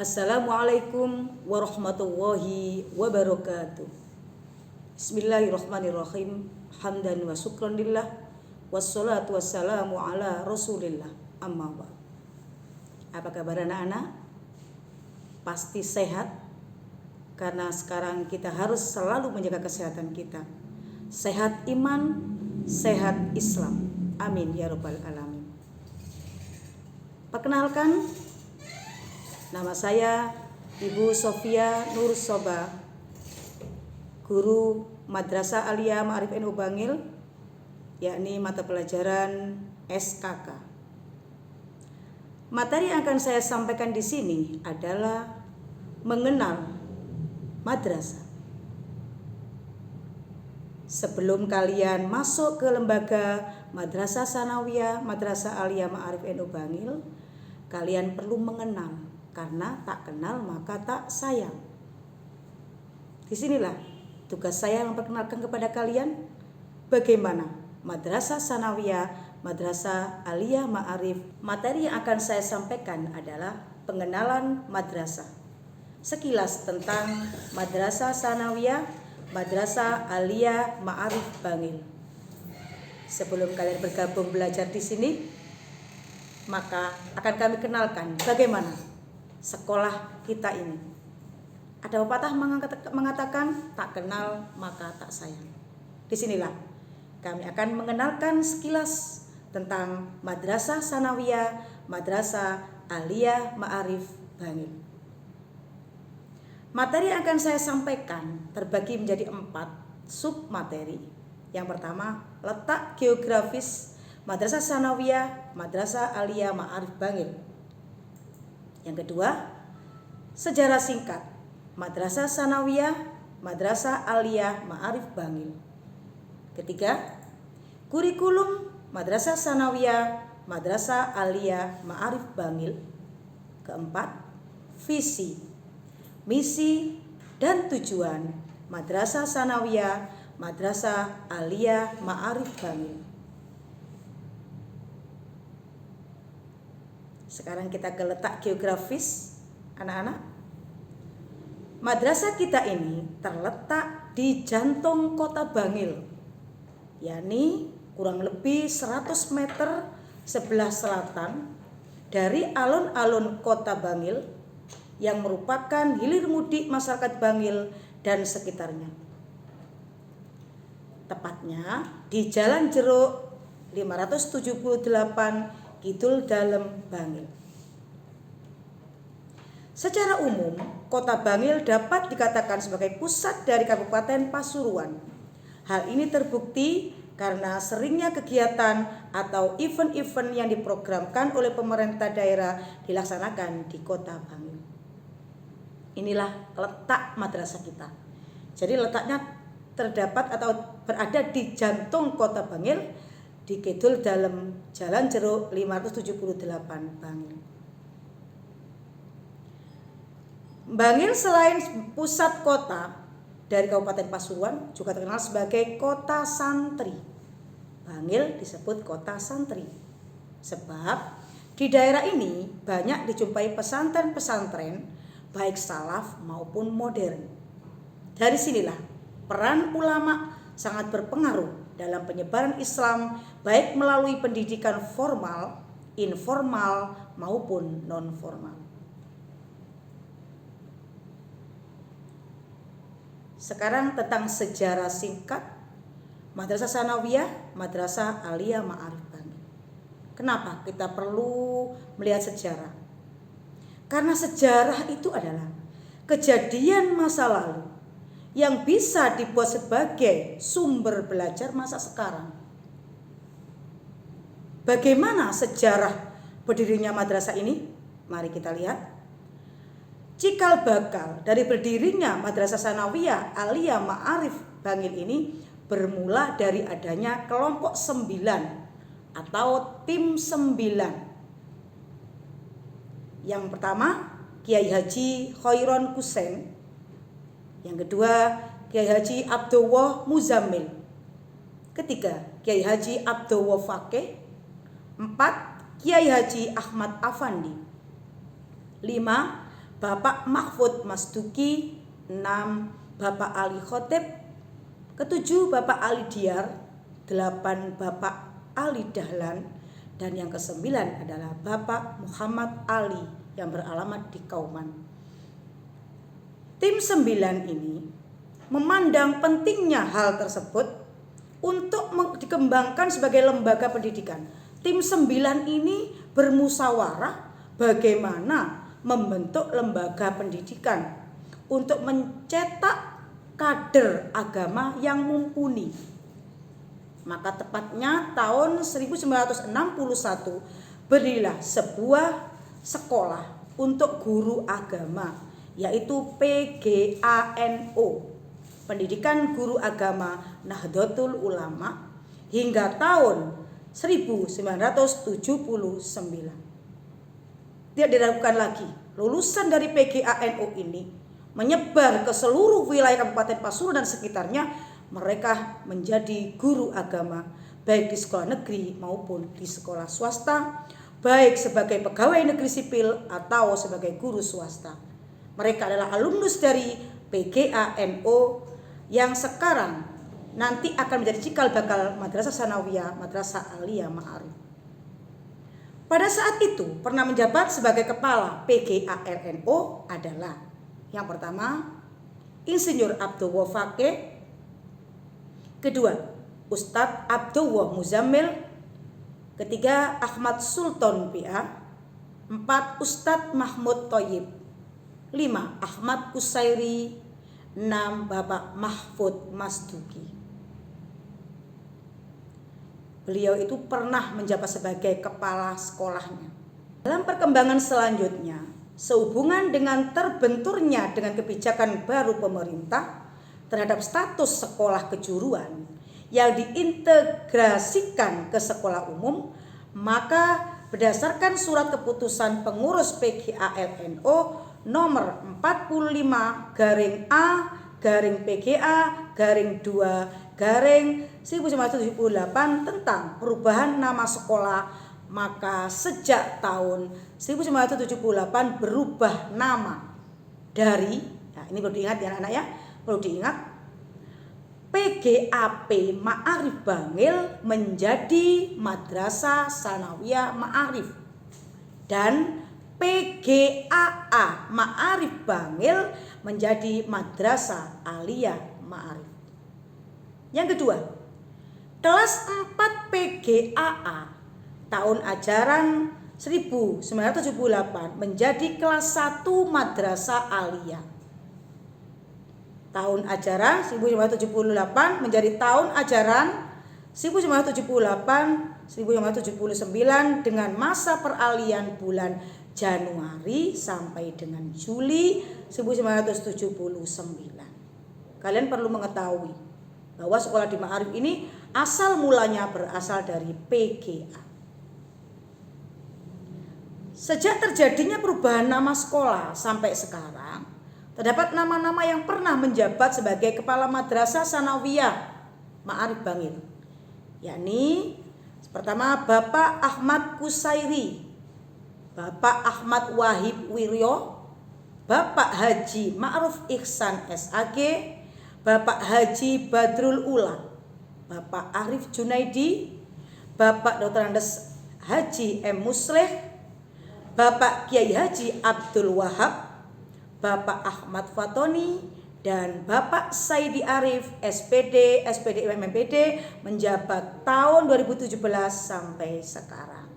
Assalamualaikum warahmatullahi wabarakatuh. Bismillahirrahmanirrahim. Hamdan wa syukran lillah. Wassalatu wassalamu ala rasulillah. Amma ba'd. Apa kabar anak-anak? Pasti sehat, karena sekarang kita harus selalu menjaga kesehatan kita. Sehat iman, sehat Islam. Amin ya rabbal alamin. Perkenalkan, nama saya Ibu Sofia Nur Soba, guru Madrasah Aliyah Ma'arif NU Bangil, yakni mata pelajaran SKK. Materi yang akan saya sampaikan di sini adalah mengenal madrasah. Sebelum kalian masuk ke lembaga Madrasah Sanawiyah, Madrasah Aliyah Ma'arif NU Bangil, kalian perlu mengenal. Karena tak kenal maka tak sayang. Disinilah tugas saya memperkenalkan kepada kalian bagaimana Madrasah Sanawiyah, Madrasah Aliyah Ma'arif. Materi yang akan saya sampaikan adalah pengenalan madrasah. Sekilas tentang Madrasah Sanawiyah, Madrasah Aliyah Ma'arif Bangil. Sebelum kalian bergabung belajar di sini, maka akan kami kenalkan bagaimana sekolah kita ini. Ada pepatah mengatakan tak kenal maka tak sayang. Disinilah kami akan mengenalkan sekilas tentang Madrasah Sanawiyah, Madrasah Aliyah Ma'arif Bangil. Materi yang akan saya sampaikan terbagi menjadi 4 sub materi. Yang pertama, letak geografis Madrasah Sanawiyah, Madrasah Aliyah Ma'arif Bangil. Yang kedua, sejarah singkat Madrasah Sanawiyah, Madrasah Aliyah Ma'arif Bangil. Ketiga, kurikulum Madrasah Sanawiyah, Madrasah Aliyah Ma'arif Bangil. Keempat, visi, misi, dan tujuan Madrasah Sanawiyah, Madrasah Aliyah Ma'arif Bangil. Sekarang kita ke letak geografis anak-anak. Madrasah kita ini terletak di jantung kota Bangil, yakni kurang lebih 100 meter sebelah selatan dari alun-alun kota Bangil yang merupakan hilir mudik masyarakat Bangil dan sekitarnya. Tepatnya di Jalan Jeruk 578 Kidul Dalem Bangil. Secara umum, kota Bangil dapat dikatakan sebagai pusat dari Kabupaten Pasuruan. Hal ini terbukti karena seringnya kegiatan atau event-event yang diprogramkan oleh pemerintah daerah dilaksanakan di kota Bangil. Inilah letak madrasah kita. Jadi letaknya terdapat atau berada di jantung kota Bangil, di Kidul Dalem Jalan Jeruk 578 Bangil. Bangil selain pusat kota dari Kabupaten Pasuruan juga terkenal sebagai kota santri. Bangil disebut kota santri sebab di daerah ini banyak dijumpai pesantren-pesantren baik salaf maupun modern. Dari sinilah peran ulama sangat berpengaruh dalam penyebaran Islam baik melalui pendidikan formal, informal maupun non-formal. Sekarang tentang sejarah singkat Madrasah Sanawiyah, Madrasah Aliyah Ma'arif Bangil. Kenapa kita perlu melihat sejarah? Karena sejarah itu adalah kejadian masa lalu yang bisa dibuat sebagai sumber belajar masa sekarang. Bagaimana sejarah berdirinya madrasah ini? Mari kita lihat. Cikal bakal dari berdirinya Madrasah Sanawiyah Aliyah Ma'arif Bangil ini bermula dari adanya kelompok 9 atau tim 9. Yang pertama, Kiai Haji Khairon Kusen. Yang kedua, Kiai Haji Abdullah Muzammil. Ketiga, Kiai Haji Abdullah Fakih. 4, Kiai Haji Ahmad Afandi. 5, Bapak Mahfud Masduki. 6. Bapak Ali Khotib. Ke-7 Bapak Ali Diar. 8 Bapak Ali Dahlan. Dan yang ke-9 adalah Bapak Muhammad Ali yang beralamat di Kauman. Tim 9 ini memandang pentingnya hal tersebut untuk dikembangkan sebagai lembaga pendidikan. Tim 9 ini bermusyawarah bagaimana membentuk lembaga pendidikan untuk mencetak kader agama yang mumpuni. Maka tepatnya tahun 1961 berdirilah sebuah sekolah untuk guru agama, yaitu PGANO, Pendidikan Guru Agama Nahdlatul Ulama, hingga tahun 1979. Tidak diragukan lagi, lulusan dari PGANO ini menyebar ke seluruh wilayah Kabupaten Pasuruan dan sekitarnya. Mereka menjadi guru agama baik di sekolah negeri maupun di sekolah swasta, baik sebagai pegawai negeri sipil atau sebagai guru swasta. Mereka adalah alumnus dari PGANO yang sekarang nanti akan menjadi cikal bakal Madrasah Sanawiyah, Madrasah Aliyah Ma'arif. Pada saat itu pernah menjabat sebagai kepala PGANO adalah yang pertama Insinyur Abdullah Fakih, kedua Ustadz Abdullah Muzammil, ketiga Ahmad Sultan PA, 4 Ustadz Mahmud Thoyib, 5 Ahmad Kusairi, 6 Bapak Mahfud Masduki. Beliau itu pernah menjabat sebagai kepala sekolahnya. Dalam perkembangan selanjutnya, sehubungan dengan terbenturnya dengan kebijakan baru pemerintah terhadap status sekolah kejuruan yang diintegrasikan ke sekolah umum, maka berdasarkan surat keputusan pengurus PGANO nomor 45-PGA-2-1978 tentang perubahan nama sekolah, maka sejak tahun 1978 berubah nama dari, nah ini perlu diingat ya anak-anak ya, perlu diingat, PGAP Ma'arif Bangil menjadi Madrasah Sanawiyah Ma'arif, dan PGAA Ma'arif Bangil menjadi Madrasah Aliyah Ma'arif. Yang kedua, kelas 4 PGAA tahun ajaran 1978 menjadi kelas 1 Madrasah Aliyah. Tahun ajaran 1978 menjadi tahun ajaran 1978-1979 dengan masa peralihan bulan Januari sampai dengan Juli 1979. Kalian perlu mengetahui bahwa sekolah di Ma'arif ini asal mulanya berasal dari PGA. Sejak terjadinya perubahan nama sekolah sampai sekarang, terdapat nama-nama yang pernah menjabat sebagai kepala Madrasah Sanawiyah Ma'arif Bangil, yakni pertama Bapak Ahmad Kusairi, Bapak Ahmad Wahib Wiryo, Bapak Haji Ma'ruf Ihsan SAG, Bapak Haji Badrul Ula, Bapak Arif Junaidi, Bapak Dr. Andes Haji M. Musleh, Bapak Kiai Haji Abdul Wahab, Bapak Ahmad Fatoni, dan Bapak Saidi Arif SPD, SPD MMPD menjabat tahun 2017 sampai sekarang.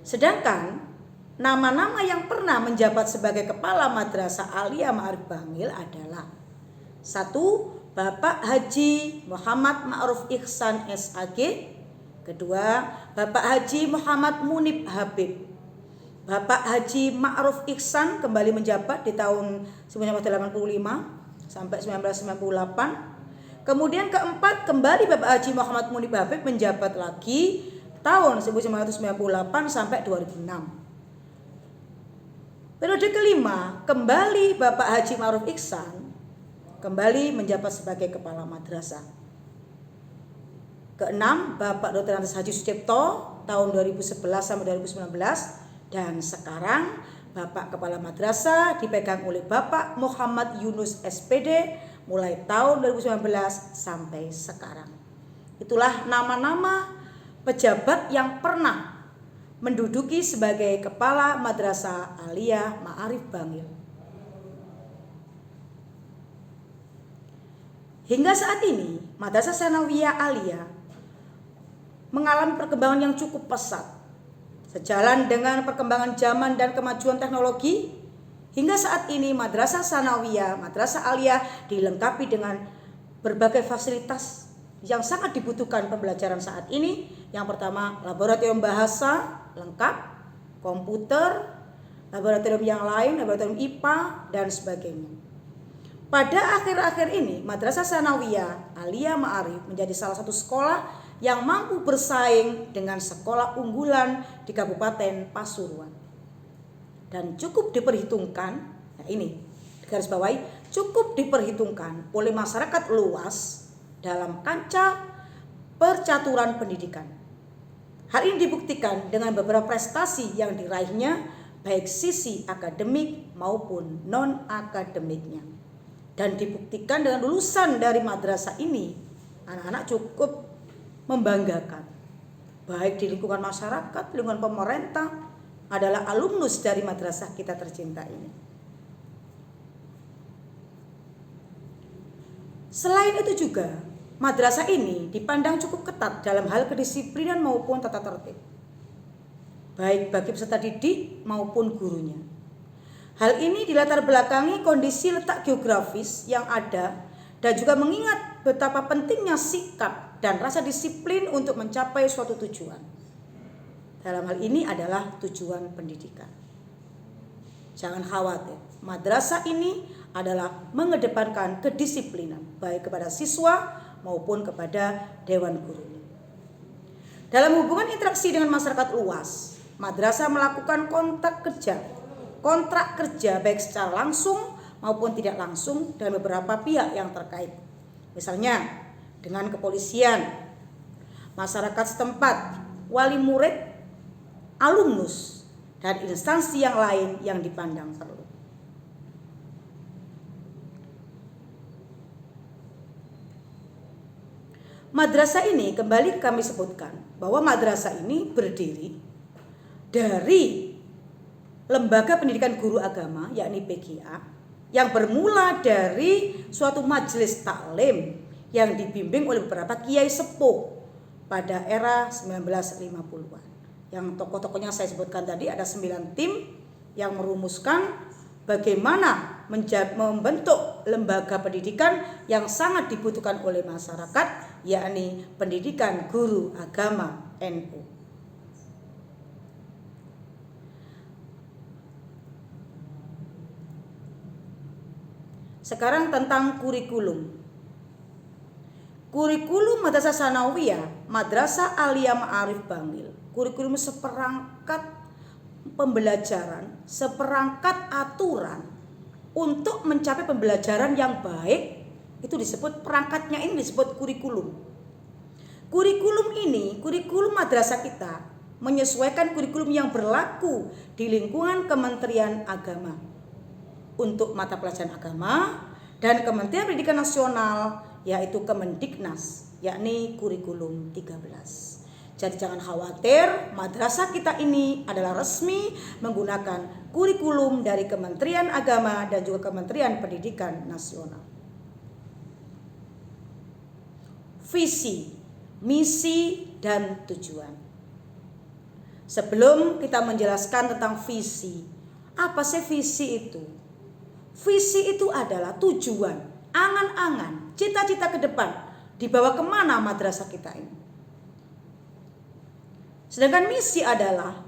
Sedangkan nama-nama yang pernah menjabat sebagai kepala Madrasah Aliyah Ma'arif Bangil adalah 1. Bapak Haji Muhammad Ma'ruf Ihsan SAG, kedua Bapak Haji Muhammad Munib Habib. Bapak Haji Ma'ruf Ihsan kembali menjabat di tahun 1985 sampai 1998. Kemudian keempat kembali Bapak Haji Muhammad Munib Habib menjabat lagi tahun 1998 sampai 2006. Periode kelima kembali Bapak Haji Ma'ruf Ihsan kembali menjabat sebagai kepala madrasah. Keenam Bapak Dr. Andes Haji Sucipto tahun 2011 sampai 2019. Dan sekarang Bapak Kepala Madrasah dipegang oleh Bapak Muhammad Yunus SPD mulai tahun 2019 sampai sekarang. Itulah nama-nama pejabat yang pernah menduduki sebagai Kepala Madrasah Aliyah Ma'arif Bangil. Hingga saat ini, Madrasah Tsanawiyah Aliyah mengalami perkembangan yang cukup pesat. Sejalan dengan perkembangan zaman dan kemajuan teknologi, hingga saat ini Madrasah Tsanawiyah, Madrasah Aliyah dilengkapi dengan berbagai fasilitas yang sangat dibutuhkan pembelajaran saat ini. Yang pertama, laboratorium bahasa lengkap, komputer, laboratorium yang lain, laboratorium IPA, dan sebagainya. Pada akhir-akhir ini, Madrasah Tsanawiyah Aliyah Ma'arif menjadi salah satu sekolah yang mampu bersaing dengan sekolah unggulan di Kabupaten Pasuruan. Dan cukup diperhitungkan, nah ini garis bawahi, cukup diperhitungkan oleh masyarakat luas dalam kancah percaturan pendidikan. Hal ini dibuktikan dengan beberapa prestasi yang diraihnya, baik sisi akademik maupun non-akademiknya. Dan dibuktikan dengan lulusan dari madrasah ini, anak-anak cukup membanggakan. Baik di lingkungan masyarakat, lingkungan pemerintah, adalah alumnus dari madrasah kita tercinta ini. Selain itu juga, madrasah ini dipandang cukup ketat dalam hal kedisiplinan maupun tata tertib, baik bagi peserta didik maupun gurunya. Hal ini dilatar belakangi kondisi letak geografis yang ada dan juga mengingat betapa pentingnya sikap dan rasa disiplin untuk mencapai suatu tujuan. Dalam hal ini adalah tujuan pendidikan. Jangan khawatir, madrasah ini adalah mengedepankan kedisiplinan baik kepada siswa maupun kepada dewan gurunya. Dalam hubungan interaksi dengan masyarakat luas, madrasah melakukan kontrak kerja baik secara langsung maupun tidak langsung dengan beberapa pihak yang terkait. Misalnya dengan kepolisian, masyarakat setempat, wali murid, alumnus, dan instansi yang lain yang dipandang perlu. Madrasah ini kembali kami sebutkan bahwa madrasah ini berdiri dari Lembaga Pendidikan Guru Agama, yakni PGA, yang bermula dari suatu majelis taklim yang dibimbing oleh beberapa kiai sepuh pada era 1950-an. Yang tokoh-tokohnya saya sebutkan tadi, ada 9 tim yang merumuskan bagaimana membentuk lembaga pendidikan yang sangat dibutuhkan oleh masyarakat, yakni pendidikan guru agama NU. Sekarang tentang kurikulum. Kurikulum Madrasah Tsanawiyah, Madrasah Aliyah Ma'arif Bangil. Kurikulum seperangkat pembelajaran, seperangkat aturan untuk mencapai pembelajaran yang baik. Itu disebut perangkatnya, ini disebut kurikulum. Kurikulum ini, kurikulum madrasah kita menyesuaikan kurikulum yang berlaku di lingkungan Kementerian Agama untuk mata pelajaran agama dan Kementerian Pendidikan Nasional, yaitu Kemendiknas, yakni kurikulum 13. Jadi jangan khawatir, madrasah kita ini adalah resmi menggunakan kurikulum dari Kementerian Agama dan juga Kementerian Pendidikan Nasional. Visi, misi, dan tujuan. Sebelum kita menjelaskan tentang visi, apa sih visi itu? Visi itu adalah tujuan, angan-angan, cita-cita ke depan, dibawa kemana madrasah kita ini. Sedangkan misi adalah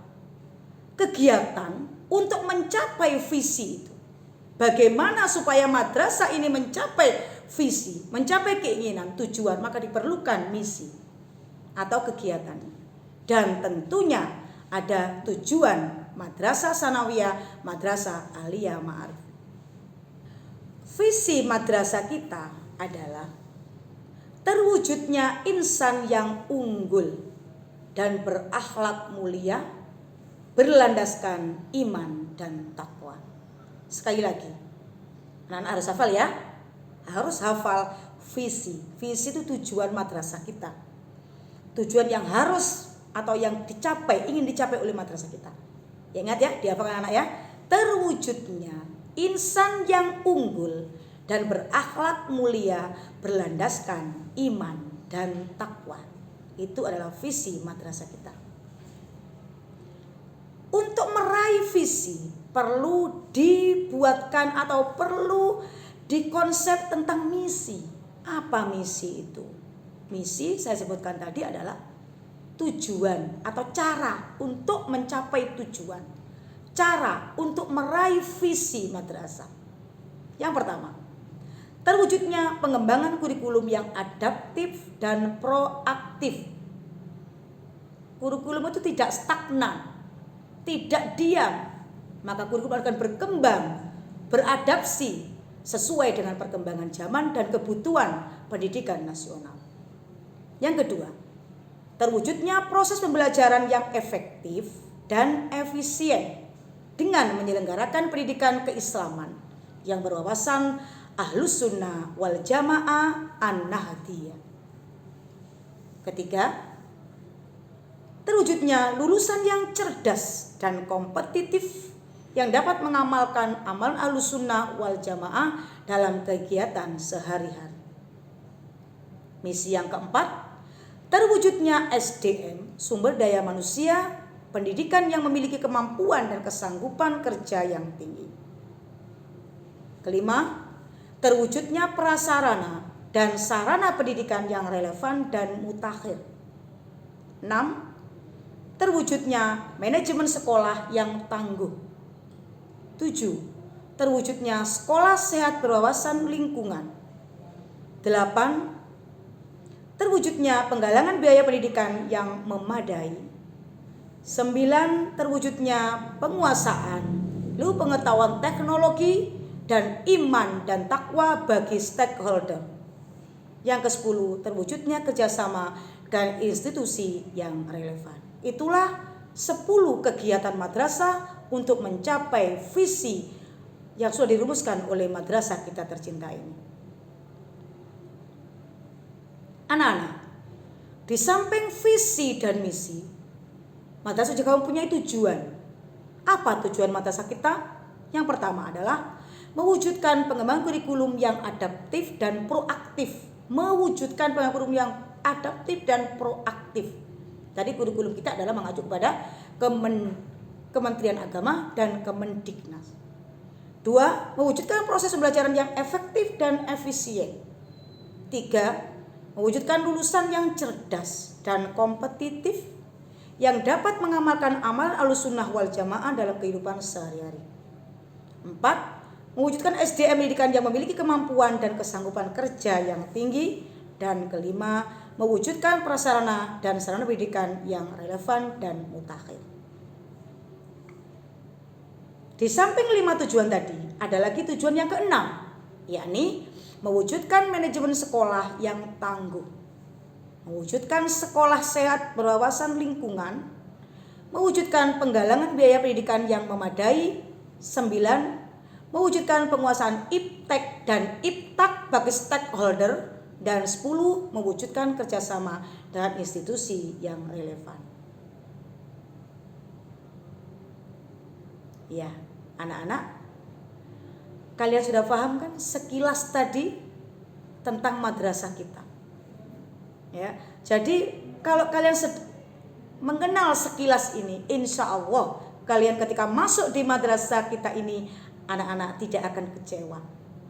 kegiatan untuk mencapai visi itu. Bagaimana supaya madrasah ini mencapai visi, mencapai keinginan, tujuan, maka diperlukan misi atau kegiatan. Dan tentunya ada tujuan Madrasah Tsanawiyah, Madrasah Aliyah Ma'arif. Visi madrasah kita adalah terwujudnya insan yang unggul dan berakhlak mulia, berlandaskan iman dan takwa. Sekali lagi, anak-anak harus hafal ya. Harus hafal visi. Visi itu tujuan madrasah kita. Tujuan yang harus atau yang ingin dicapai oleh madrasah kita. Ya, ingat ya, dihafalkan anak ya. Terwujudnya insan yang unggul dan berakhlak mulia berlandaskan iman dan takwa. Itu adalah visi madrasah kita. Untuk meraih visi perlu dibuatkan atau perlu dikonsep tentang misi. Apa misi itu? Misi saya sebutkan tadi adalah tujuan atau cara untuk mencapai tujuan. Cara untuk meraih visi madrasah. Yang pertama, terwujudnya pengembangan kurikulum yang adaptif dan proaktif. Kurikulum itu tidak stagnan, tidak diam, maka kurikulum akan berkembang, beradaptasi sesuai dengan perkembangan zaman dan kebutuhan pendidikan nasional. Yang kedua, terwujudnya proses pembelajaran yang efektif dan efisien dengan menyelenggarakan pendidikan keislaman yang berwawasan Ahlus Sunnah wal Jamaah An-Nahdiyah. Ketiga, terwujudnya lulusan yang cerdas dan kompetitif yang dapat mengamalkan amalan Ahlus Sunnah wal Jamaah dalam kegiatan sehari-hari. Misi yang keempat, terwujudnya SDM, sumber daya manusia, pendidikan yang memiliki kemampuan dan kesanggupan kerja yang tinggi. Kelima, terwujudnya prasarana dan sarana pendidikan yang relevan dan mutakhir. 6. Terwujudnya manajemen sekolah yang tangguh. 7. Terwujudnya sekolah sehat berwawasan lingkungan. 8. Terwujudnya penggalangan biaya pendidikan yang memadai. 9. Terwujudnya penguasaan, lalu pengetahuan teknologi dan iman dan takwa bagi stakeholder. Yang ke-10, terwujudnya kerjasama dan institusi yang relevan. Itulah 10 kegiatan madrasah untuk mencapai visi yang sudah dirumuskan oleh madrasah kita tercinta ini. Anak-anak, di samping visi dan misi, madrasah juga mempunyai tujuan. Apa tujuan madrasah kita? Yang pertama adalah mewujudkan pengembangan kurikulum yang adaptif dan proaktif. Mewujudkan pengembangan kurikulum yang adaptif dan proaktif. Tadi kurikulum kita adalah mengacu kepada Kementerian Agama dan Kemendiknas. 2. Mewujudkan proses pembelajaran yang efektif dan efisien. 3. Mewujudkan lulusan yang cerdas dan kompetitif yang dapat mengamalkan amal Ahlus Sunnah wal Jamaah dalam kehidupan sehari-hari. 4. Mewujudkan SDM pendidikan yang memiliki kemampuan dan kesanggupan kerja yang tinggi. Dan kelima, mewujudkan prasarana dan sarana pendidikan yang relevan dan mutakhir. Di samping 5 tujuan tadi, ada lagi tujuan yang ke-6, yakni mewujudkan manajemen sekolah yang tangguh, mewujudkan sekolah sehat berwawasan lingkungan, mewujudkan penggalangan biaya pendidikan yang memadai. 9. Mewujudkan penguasaan iptek dan iptak bagi stakeholder. Dan 10. Mewujudkan kerjasama dengan institusi yang relevan. Ya, anak-anak, kalian sudah paham kan sekilas tadi tentang madrasah kita. Ya, jadi kalau kalian mengenal sekilas ini, insya Allah kalian ketika masuk di madrasah kita ini, anak-anak tidak akan kecewa.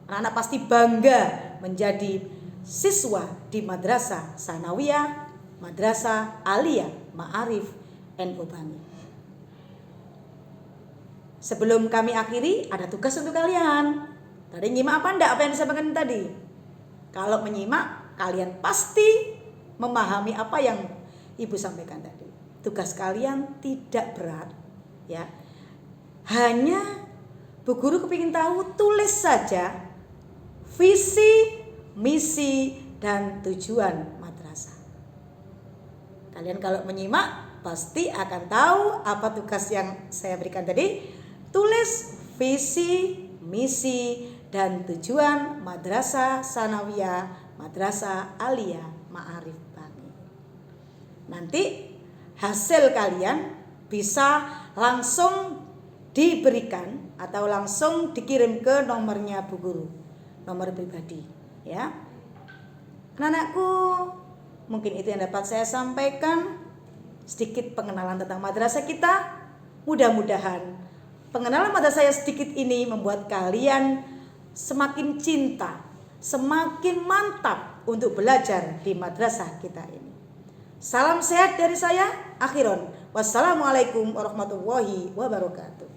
Anak-anak pasti bangga menjadi siswa di Madrasah Sanawiyah, Madrasah Aliyah Ma'arif NU Bangi. Sebelum kami akhiri, ada tugas untuk kalian. Tadi nyimak apa enggak apa yang disampaikan tadi? Kalau menyimak, kalian pasti memahami apa yang Ibu sampaikan tadi. Tugas kalian tidak berat, ya. Hanya Bu Guru kepingin tahu, tulis saja visi, misi, dan tujuan madrasah. Kalian kalau menyimak, pasti akan tahu apa tugas yang saya berikan tadi. Tulis visi, misi, dan tujuan Madrasah Tsanawiyah Madrasah Aliyah Ma'arif Bangi. Nanti hasil kalian bisa langsung diberikan atau langsung dikirim ke nomornya Bu Guru, nomor pribadi ya. Anak-anakku, mungkin itu yang dapat saya sampaikan, sedikit pengenalan tentang madrasah kita. Mudah-mudahan pengenalan madrasah saya sedikit ini membuat kalian semakin cinta, semakin mantap untuk belajar di madrasah kita ini. Salam sehat dari saya, akhiron. Wassalamualaikum warahmatullahi wabarakatuh.